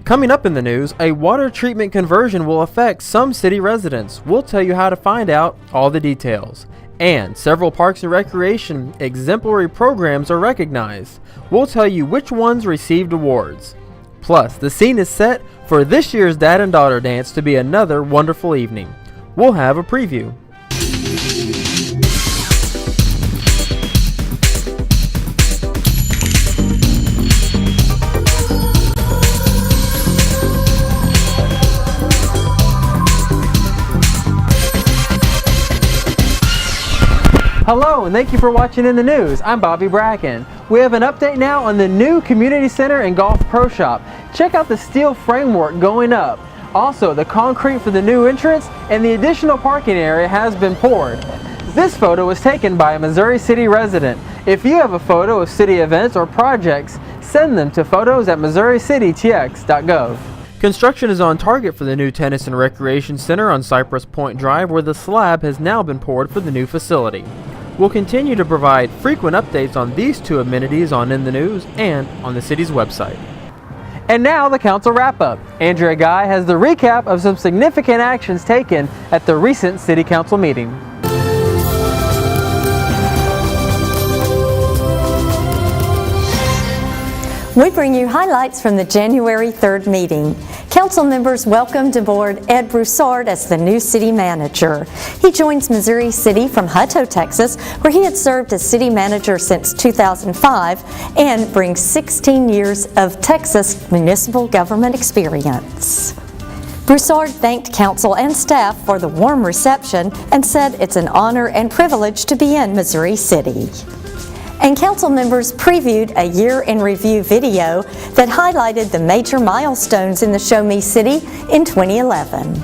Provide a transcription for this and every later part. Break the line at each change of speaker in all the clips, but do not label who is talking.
Coming up in the news, a water treatment conversion will affect some city residents. We'll tell you how to find out all the details. And several parks and recreation exemplary programs are recognized. We'll tell you which ones received awards. Plus, the scene is set for this year's Dad and Daughter Dance to be another wonderful evening. We'll have a preview. Hello and thank you for watching In the News. I'm Bobby Bracken. We have an update now on the new Community Center and Golf Pro Shop. Check out the steel framework going up. Also, the concrete for the new entrance and the additional parking area has been poured. This photo was taken by a Missouri City resident. If you have a photo of city events or projects, send them to photos@missouricitytx.gov. Construction is on target for the new Tennis and Recreation Center on Cypress Point Drive, where the slab has now been poured for the new facility. We'll continue to provide frequent updates on these two amenities on In the News and on the city's website. And now the council wrap-up. Andrea Guy has the recap of some significant actions taken at the recent city council meeting.
We bring you highlights from the January 3rd meeting. Council members welcomed aboard Ed Broussard as the new city manager. He joins Missouri City from Hutto, Texas, where he had served as city manager since 2005 and brings 16 years of Texas municipal government experience. Broussard thanked council and staff for the warm reception and said it's an honor and privilege to be in Missouri City. And council members previewed a year in review video that highlighted the major milestones in the Show Me City in 2011.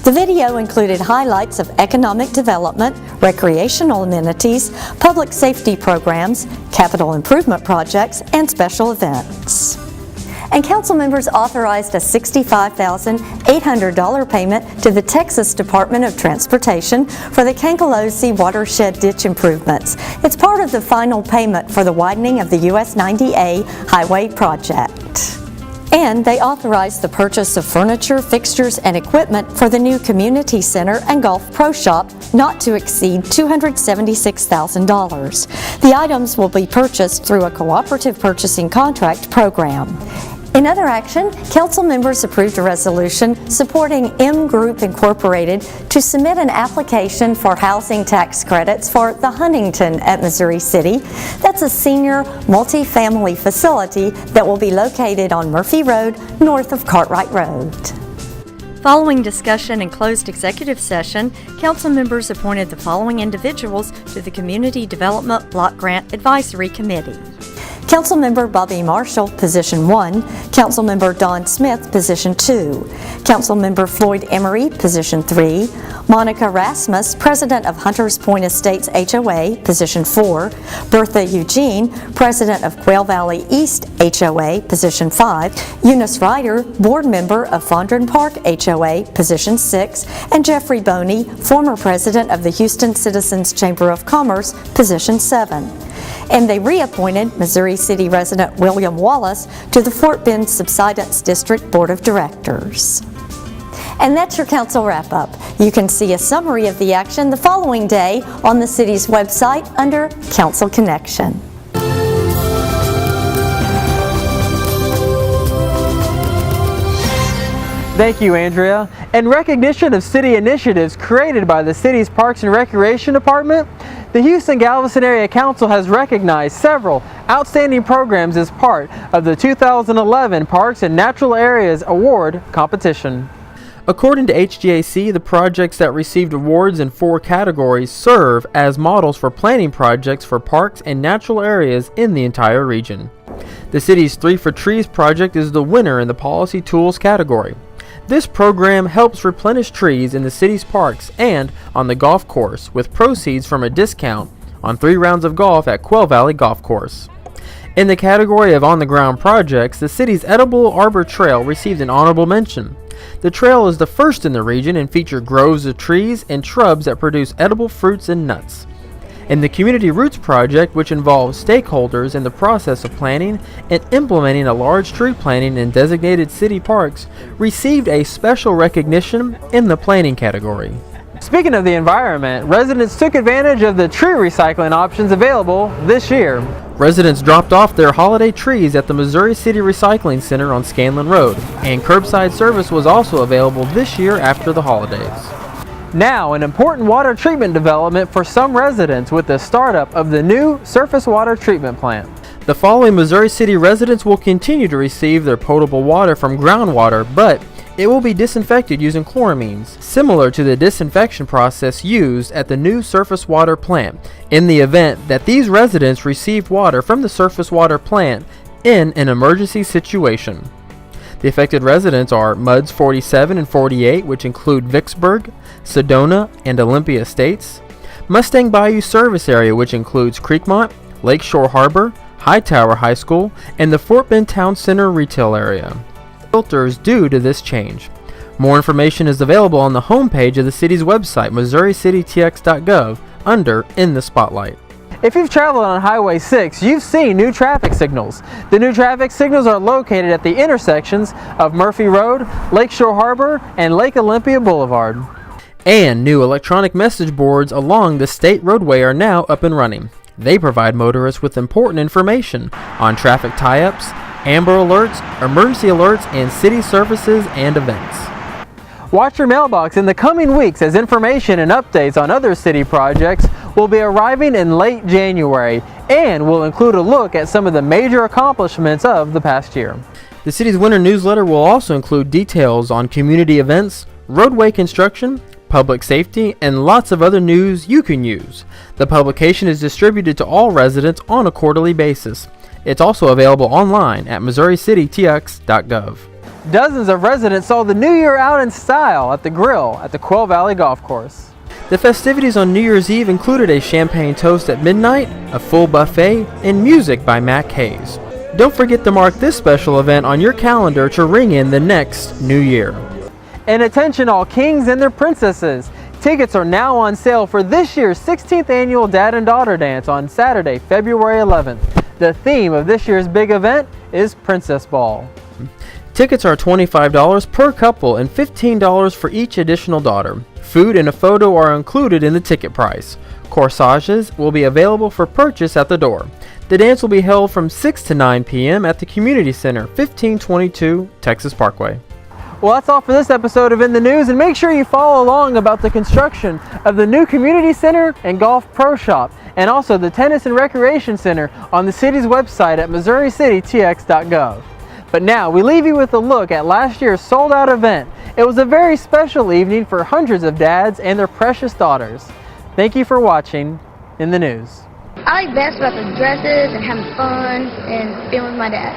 The video included highlights of economic development, recreational amenities, public safety programs, capital improvement projects, and special events. And council members authorized a $65,800 payment to the Texas Department of Transportation for the Kankalosi watershed ditch improvements. It's part of the final payment for the widening of the US 90A highway project. And they authorized the purchase of furniture, fixtures, and equipment for the new Community Center and Golf Pro Shop not to exceed $276,000. The items will be purchased through a cooperative purchasing contract program. In other action, council members approved a resolution supporting M Group Incorporated to submit an application for housing tax credits for the Huntington at Missouri City. That's a senior multi-family facility that will be located on Murphy Road, north of Cartwright Road. Following discussion and closed executive session, council members appointed the following individuals to the Community Development Block Grant Advisory Committee. Councilmember Bobby Marshall, Position 1. Councilmember Don Smith, Position 2. Councilmember Floyd Emery, Position 3. Monica Rasmus, President of Hunters Point Estates HOA, Position 4. Bertha Eugene, President of Quail Valley East HOA, Position 5. Eunice Ryder, Board Member of Fondren Park HOA, Position 6. And Jeffrey Boney, former President of the Houston Citizens Chamber of Commerce, Position 7. And they reappointed Missouri City resident William Wallace to the Fort Bend Subsidence District Board of Directors. And that's your council wrap-up. You can see a summary of the action the following day on the city's website under Council Connection.
Thank you, Andrea. In recognition of city initiatives created by the city's Parks and Recreation Department, the Houston-Galveston Area Council has recognized several outstanding programs as part of the 2011 Parks and Natural Areas Award competition. According to HGAC, the projects that received awards in 4 categories serve as models for planning projects for parks and natural areas in the entire region. The city's 3 for Trees project is the winner in the Policy Tools category. This program helps replenish trees in the city's parks and on the golf course with proceeds from a discount on 3 rounds of golf at Quail Valley Golf Course. In the category of on-the-ground projects, the city's Edible Arbor Trail received an honorable mention. The trail is the first in the region and features groves of trees and shrubs that produce edible fruits and nuts. and the Community Roots Project, which involves stakeholders in the process of planning and implementing a large tree planting in designated city parks, received a special recognition in the planning category. Speaking of the environment, residents took advantage of the tree recycling options available this year. Residents dropped off their holiday trees at the Missouri City Recycling Center on Scanlon Road, and curbside service was also available this year after the holidays. Now, an important water treatment development for some residents with the startup of the new surface water treatment plant. The following Missouri City residents will continue to receive their potable water from groundwater, but it will be disinfected using chloramines, similar to the disinfection process used at the new surface water plant, in the event that these residents receive water from the surface water plant in an emergency situation. The affected residents are MUDS 47 and 48, which include Vicksburg, Sedona, and Olympia Estates, Mustang Bayou Service Area, which includes Creekmont, Lakeshore Harbor, Hightower High School, and the Fort Bend Town Center retail area. Filters due to this change. More information is available on the homepage of the city's website, MissouriCityTX.gov, under In the Spotlight. If you've traveled on Highway 6, you've seen new traffic signals. The new traffic signals are located at the intersections of Murphy Road, Lakeshore Harbor, and Lake Olympia Boulevard. And new electronic message boards along the state roadway are now up and running. They provide motorists with important information on traffic tie-ups, Amber Alerts, emergency alerts, and city services and events. Watch your mailbox in the coming weeks as information and updates on other city projects will be arriving in late January and will include a look at some of the major accomplishments of the past year. The city's winter newsletter will also include details on community events, roadway construction, public safety, and lots of other news you can use. The publication is distributed to all residents on a quarterly basis. It's also available online at MissouriCityTX.gov. Dozens of residents saw the New Year out in style at the grill at the Quail Valley Golf Course. The festivities on New Year's Eve included a champagne toast at midnight, a full buffet, and music by Mac Hayes. Don't forget to mark this special event on your calendar to ring in the next New Year. And attention all kings and their princesses! Tickets are now on sale for this year's 16th annual Dad and Daughter Dance on Saturday, February 11th. The theme of this year's big event is Princess Ball. Tickets are $25 per couple and $15 for each additional daughter. Food and a photo are included in the ticket price. Corsages will be available for purchase at the door. The dance will be held from 6 to 9 p.m. at the Community Center, 1522 Texas Parkway. Well, that's all for this episode of In the News, and make sure you follow along about the construction of the new Community Center and Golf Pro Shop, and also the Tennis and Recreation Center on the city's website at MissouriCityTX.gov. But now, we leave you with a look at last year's sold-out event. It was a very special evening for hundreds of dads and their precious daughters. Thank you for watching In the News.
I like best about the dresses and having fun and being with my dad.